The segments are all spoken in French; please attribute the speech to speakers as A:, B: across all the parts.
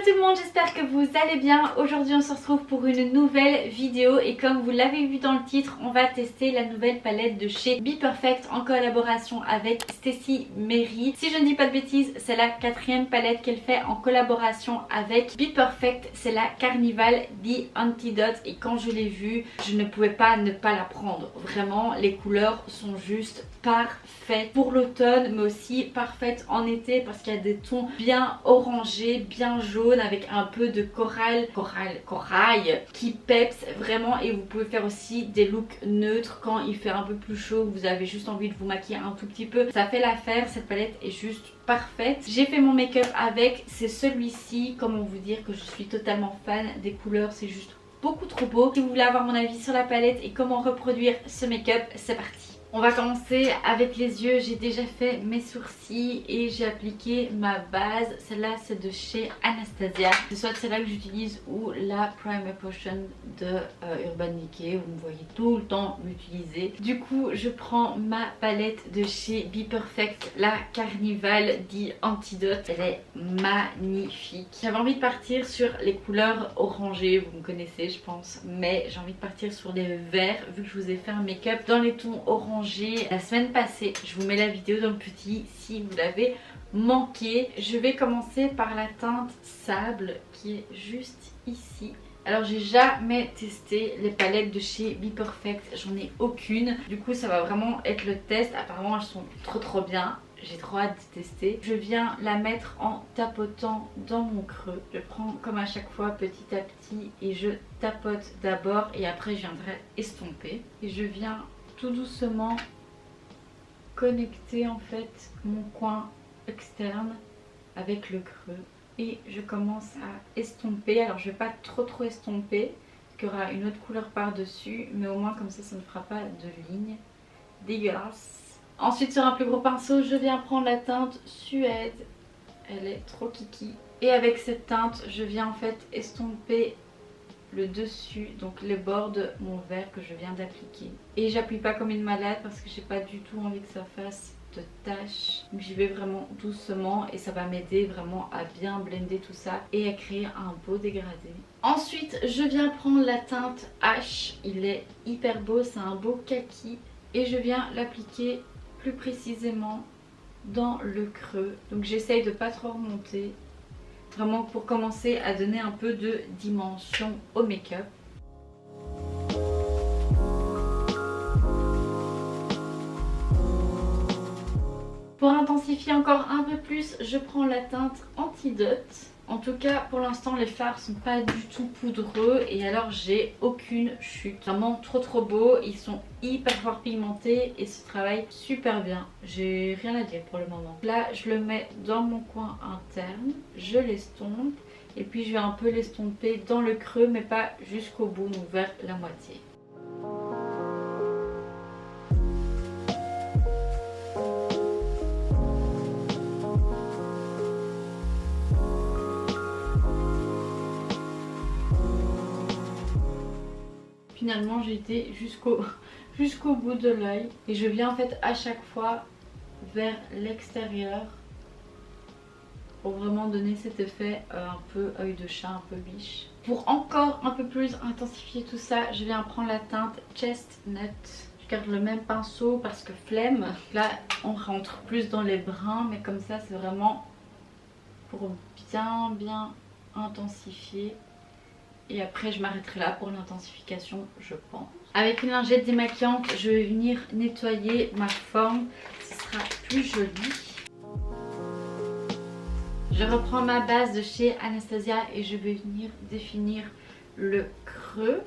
A: tout le monde, j'espère que vous allez bien. Aujourd'hui on se retrouve pour une nouvelle vidéo et comme vous l'avez vu dans le titre, on va tester la nouvelle palette de chez BePerfect en collaboration avec Stacey Mary. Si je ne dis pas de bêtises, c'est la 4e palette qu'elle fait en collaboration avec BePerfect. C'est la Carnival The Antidote et quand je l'ai vue, je ne pouvais pas ne pas la prendre. Vraiment, les couleurs sont juste parfaites pour l'automne mais aussi parfaites en été parce qu'il y a des tons bien orangés, bien jaunes avec un peu de corail qui peps vraiment. Et vous pouvez faire aussi des looks neutres quand il fait un peu plus chaud, vous avez juste envie de vous maquiller un tout petit peu, ça fait l'affaire. Cette palette est juste parfaite. J'ai fait mon make-up avec, c'est celui-ci. Comment vous dire que je suis totalement fan des couleurs, c'est juste beaucoup trop beau. Si vous voulez avoir mon avis sur la palette et comment reproduire ce make-up, c'est parti. On va commencer avec les yeux. J'ai déjà fait mes sourcils et j'ai appliqué ma base. Celle-là c'est de chez Anastasia. C'est soit celle-là que j'utilise ou la Primer Potion de Urban Decay. Vous me voyez tout le temps l'utiliser. Du coup je prends ma palette de chez BePerfect, la Carnival The Antidote. Elle est magnifique. J'avais envie de partir sur les couleurs orangées, vous me connaissez je pense. Mais j'ai envie de partir sur les verts vu que je vous ai fait un make-up dans les tons orangés la semaine passée. Je vous mets la vidéo dans le petit si vous l'avez manqué. Je vais commencer par la teinte sable qui est juste ici. Alors j'ai jamais testé les palettes de chez BePerfect, j'en ai aucune. Du coup ça va vraiment être le test. Apparemment elles sont trop bien. J'ai trop hâte de tester. Je viens la mettre en tapotant dans mon creux. Je prends comme à chaque fois petit à petit et je tapote d'abord et après je viendrai estomper. Et je viens tout doucement connecter en fait mon coin externe avec le creux et je commence à estomper. Alors je vais pas trop estomper parce qu'il y aura une autre couleur par dessus, mais au moins comme ça ne fera pas de ligne dégueulasse. Ensuite sur un plus gros pinceau je viens prendre la teinte Suède, elle est trop kiki, et avec cette teinte je viens en fait estomper le dessus, donc les bords de mon verre que je viens d'appliquer. Et j'appuie pas comme une malade parce que j'ai pas du tout envie que ça fasse de taches. Donc j'y vais vraiment doucement et ça va m'aider vraiment à bien blender tout ça et à créer un beau dégradé. Ensuite je viens prendre la teinte H, il est hyper beau, c'est un beau kaki et je viens l'appliquer plus précisément dans le creux. Donc j'essaye de pas trop remonter. Vraiment pour commencer à donner un peu de dimension au make-up. Pour intensifier encore un peu plus, je prends la teinte Antidote. En tout cas pour l'instant les fards sont pas du tout poudreux et alors j'ai aucune chute. Vraiment trop beau, ils sont hyper fort pigmentés et se travaillent super bien. J'ai rien à dire pour le moment. Là je le mets dans mon coin interne, je l'estompe et puis je vais un peu l'estomper dans le creux mais pas jusqu'au bout, donc vers la moitié. Finalement j'ai été jusqu'au bout de l'œil et je viens en fait à chaque fois vers l'extérieur pour vraiment donner cet effet un peu œil de chat, un peu biche. Pour encore un peu plus intensifier tout ça, je viens prendre la teinte Chestnut. Je garde le même pinceau parce que flemme. Là on rentre plus dans les bruns mais comme ça c'est vraiment pour bien intensifier. Et après je m'arrêterai là pour l'intensification je pense. Avec une lingette démaquillante je vais venir nettoyer ma forme, ce sera plus joli. Je reprends ma base de chez Anastasia et je vais venir définir le creux.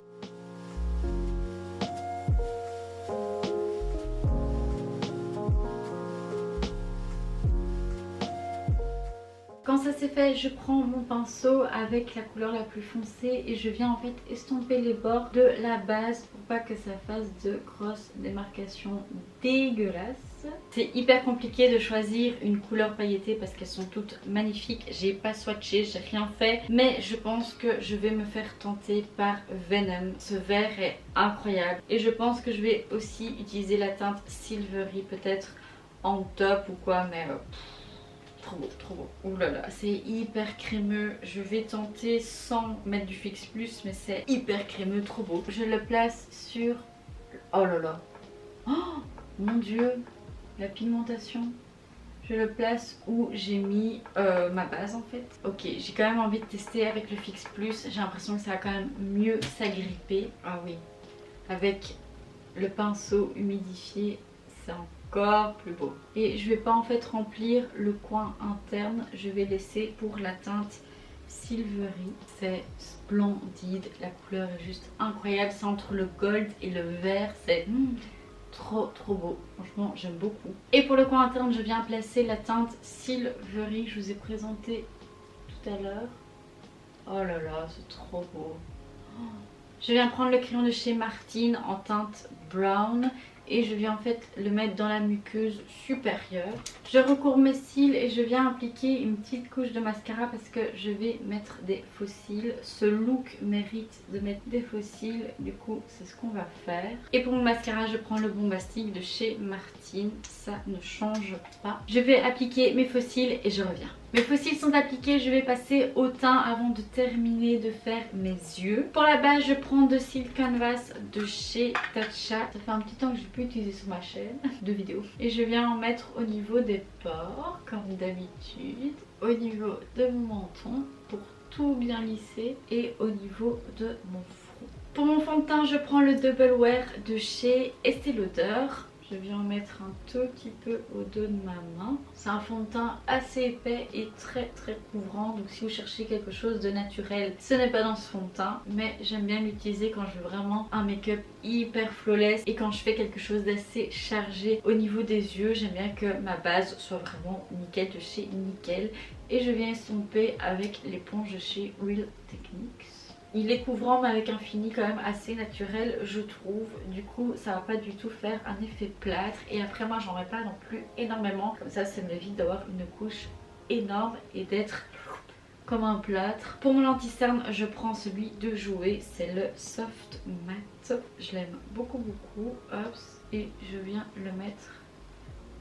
A: Quand ça c'est fait, je prends mon pinceau avec la couleur la plus foncée et je viens en fait estomper les bords de la base pour pas que ça fasse de grosses démarcations dégueulasses. C'est hyper compliqué de choisir une couleur pailletée parce qu'elles sont toutes magnifiques. J'ai pas swatché, j'ai rien fait, mais je pense que je vais me faire tenter par Venom. Ce vert est incroyable et je pense que je vais aussi utiliser la teinte Silvery peut-être en top ou quoi, mais Trop beau, trop beau. Ouh là là, c'est hyper crémeux. Je vais tenter sans mettre du Fix Plus, mais c'est hyper crémeux, trop beau. Je le place sur... Oh là là. Oh mon dieu, la pigmentation. Je le place où j'ai mis ma base en fait. Ok, j'ai quand même envie de tester avec le Fix Plus. J'ai l'impression que ça va quand même mieux s'agripper. Ah oui, avec le pinceau humidifié, c'est encore plus beau. Et je vais pas en fait remplir le coin interne, je vais laisser pour la teinte Silvery. C'est splendide, la couleur est juste incroyable, c'est entre le gold et le vert, c'est trop beau, franchement j'aime beaucoup. Et pour le coin interne, je viens placer la teinte Silvery, je vous ai présenté tout à l'heure. Oh là là, c'est trop beau. Je viens prendre le crayon de chez Martine en teinte brown et je viens en fait le mettre dans la muqueuse supérieure. Je recourbe mes cils et je viens appliquer une petite couche de mascara parce que je vais mettre des faux cils. Ce look mérite de mettre des faux cils, du coup c'est ce qu'on va faire. Et pour mon mascara, je prends le Bombastic de chez Martine, ça ne change pas. Je vais appliquer mes faux cils et je reviens. Mes faux cils sont appliqués, je vais passer au teint avant de terminer de faire mes yeux. Pour la base, je prends de cils Canvas de chez Tatcha. Ça fait un petit temps que je n'ai plus utilisé sur ma chaîne de vidéos. Et je viens en mettre au niveau des pores, comme d'habitude. Au niveau de mon menton, pour tout bien lisser. Et au niveau de mon front. Pour mon fond de teint, je prends le Double Wear de chez Estée Lauder. Je viens en mettre un tout petit peu au dos de ma main. C'est un fond de teint assez épais et très couvrant. Donc si vous cherchez quelque chose de naturel, ce n'est pas dans ce fond de teint. Mais j'aime bien l'utiliser quand je veux vraiment un make-up hyper flawless. Et quand je fais quelque chose d'assez chargé au niveau des yeux, j'aime bien que ma base soit vraiment nickel de chez Nickel. Et je viens estomper avec l'éponge de chez Real Techniques. Il est couvrant mais avec un fini quand même assez naturel je trouve. Du coup ça va pas du tout faire un effet plâtre. Et après moi j'en mets pas non plus énormément. Comme ça m'évite d'avoir une couche énorme et d'être comme un plâtre. Pour mon anti-cerne je prends celui de Jouer. C'est le Soft Matte. Je l'aime beaucoup. Hop, et je viens le mettre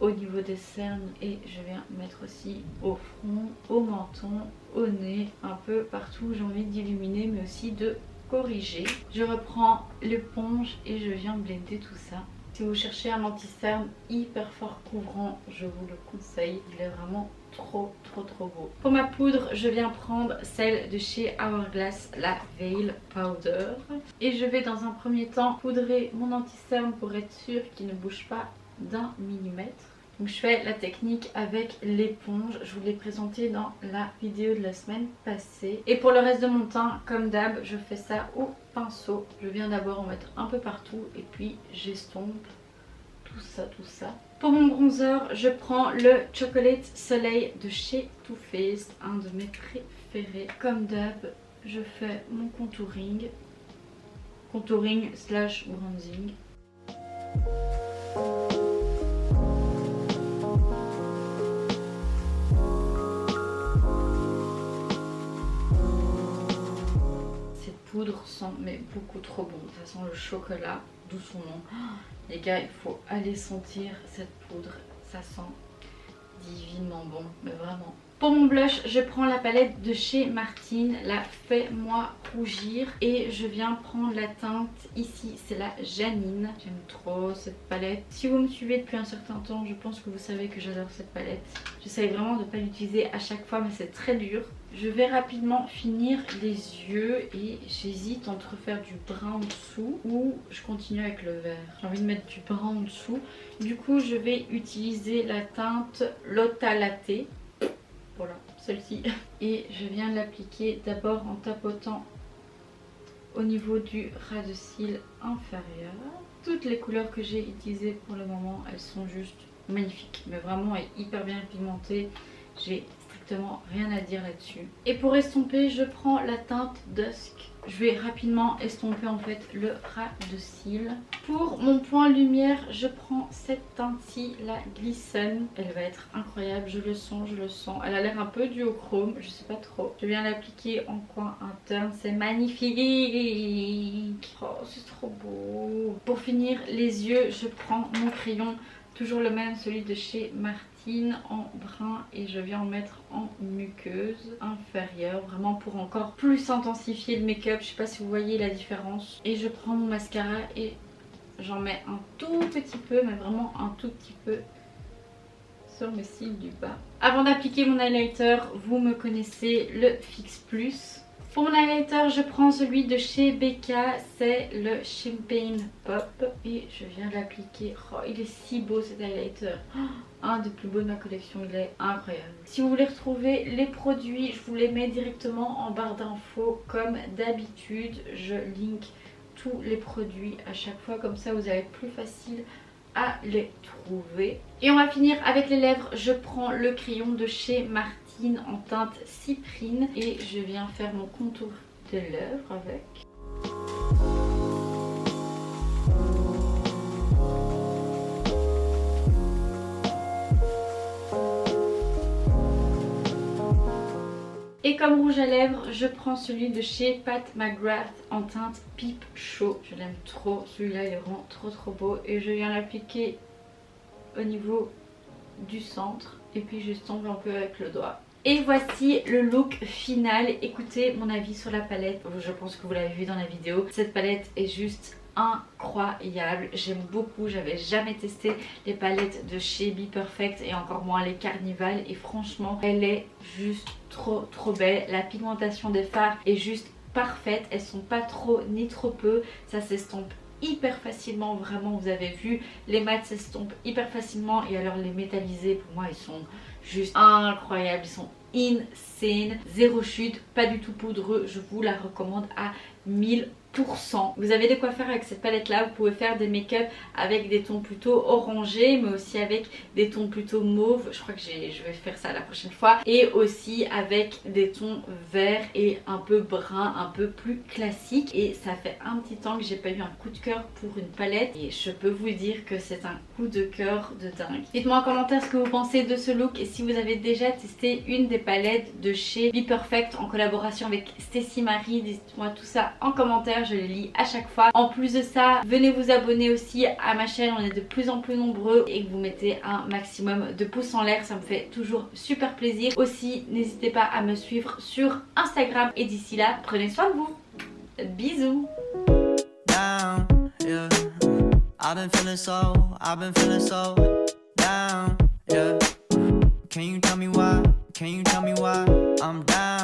A: au niveau des cernes et je viens mettre aussi au front, au menton, au nez, un peu partout. J'ai envie d'illuminer mais aussi de corriger. Je reprends l'éponge et je viens blender tout ça. Si vous cherchez un anti-cerne hyper fort couvrant, je vous le conseille. Il est vraiment trop beau. Pour ma poudre, je viens prendre celle de chez Hourglass, la Veil Powder. Et je vais dans un premier temps poudrer mon anti-cerne pour être sûr qu'il ne bouge pas d'un millimètre. Donc je fais la technique avec l'éponge, je vous l'ai présenté dans la vidéo de la semaine passée. Et pour le reste de mon teint, comme d'hab, je fais ça au pinceau. Je viens d'abord en mettre un peu partout et puis j'estompe tout ça. Pour mon bronzer, je prends le Chocolate Soleil de chez Too Faced, un de mes préférés. Comme d'hab, je fais mon contouring slash bronzing. Poudre sent mais beaucoup trop bon. Ça sent le chocolat, d'où son nom. Oh, les gars, il faut aller sentir cette poudre. Ça sent divinement bon, mais vraiment. Pour mon blush, je prends la palette de chez Martine, la Fais-moi rougir. Et je viens prendre la teinte ici, c'est la Janine. J'aime trop cette palette. Si vous me suivez depuis un certain temps, je pense que vous savez que j'adore cette palette. J'essaie vraiment de ne pas l'utiliser à chaque fois, mais c'est très dur. Je vais rapidement finir les yeux et j'hésite entre faire du brun en dessous ou je continue avec le vert. J'ai envie de mettre du brun en dessous. Du coup, je vais utiliser la teinte Lotta Latte. Voilà, celle-ci. Et je viens l'appliquer d'abord en tapotant au niveau du ras de cils inférieur. Toutes les couleurs que j'ai utilisées pour le moment, elles sont juste magnifiques. Mais vraiment, elle est hyper bien pigmentée. J'ai strictement rien à dire là-dessus. Et pour estomper, je prends la teinte Dusk. Je vais rapidement estomper en fait le ras de cils. Pour mon point lumière, je prends cette teinte-ci, la Glisten. Elle va être incroyable, je le sens. Elle a l'air un peu duochrome, je sais pas trop. Je viens l'appliquer en coin interne, c'est magnifique. Oh, c'est trop beau. Pour finir les yeux, je prends mon crayon, toujours le même, celui de chez Martine. Martine en brun et je viens en mettre en muqueuse inférieure, vraiment pour encore plus intensifier le make-up. Je sais pas si vous voyez la différence. Et je prends mon mascara et j'en mets un tout petit peu, mais vraiment un tout petit peu sur mes cils du bas. Avant d'appliquer mon highlighter, vous me connaissez, le Fix Plus. Pour mon highlighter, je prends celui de chez Becca, c'est le Champagne Pop. Et je viens de l'appliquer. Oh, il est si beau cet highlighter. Oh, un des plus beaux de ma collection, il est incroyable. Si vous voulez retrouver les produits, je vous les mets directement en barre d'infos. Comme d'habitude, je link tous les produits à chaque fois. Comme ça, vous avez plus facile à les trouver. Et on va finir avec les lèvres. Je prends le crayon de chez Martine en teinte cyprine et je viens faire mon contour de lèvres avec. Et comme rouge à lèvres, je prends celui de chez Pat McGrath en teinte Peep Show. Je l'aime trop, celui-là il est vraiment trop beau. Et je viens l'appliquer au niveau du centre et puis je tombe un peu avec le doigt. Et voici le look final. Écoutez mon avis sur la palette, je pense que vous l'avez vu dans la vidéo. Cette palette est juste incroyable, j'aime beaucoup. J'avais jamais testé les palettes de chez Be Perfect et encore moins les Carnival et franchement elle est juste trop belle. La pigmentation des fards est juste parfaite, elles sont pas trop ni trop peu, ça s'estompe hyper facilement, vraiment vous avez vu les mats s'estompent hyper facilement et alors les métallisés pour moi ils sont juste incroyables, ils sont insane, zéro chute, pas du tout poudreux, je vous la recommande à 1000%. Vous avez de quoi faire avec cette palette là, vous pouvez faire des make-up avec des tons plutôt orangés mais aussi avec des tons plutôt mauves, je crois que je vais faire ça la prochaine fois, et aussi avec des tons verts et un peu brun, un peu plus classique. Et ça fait un petit temps que j'ai pas eu un coup de cœur pour une palette et je peux vous dire que c'est un coup de cœur de dingue. Dites-moi en commentaire ce que vous pensez de ce look et si vous avez déjà testé une des palettes de chez Be Perfect en collaboration avec Stécie Marie, dites-moi tout ça en commentaire, je les lis à chaque fois. En plus de ça, venez vous abonner aussi à ma chaîne, on est de plus en plus nombreux, et que vous mettez un maximum de pouces en l'air, ça me fait toujours super plaisir. Aussi, n'hésitez pas à me suivre sur Instagram et d'ici là, prenez soin de vous. Bisous. Down, yeah. I've been feeling so down, yeah. Can you tell me why? I'm down.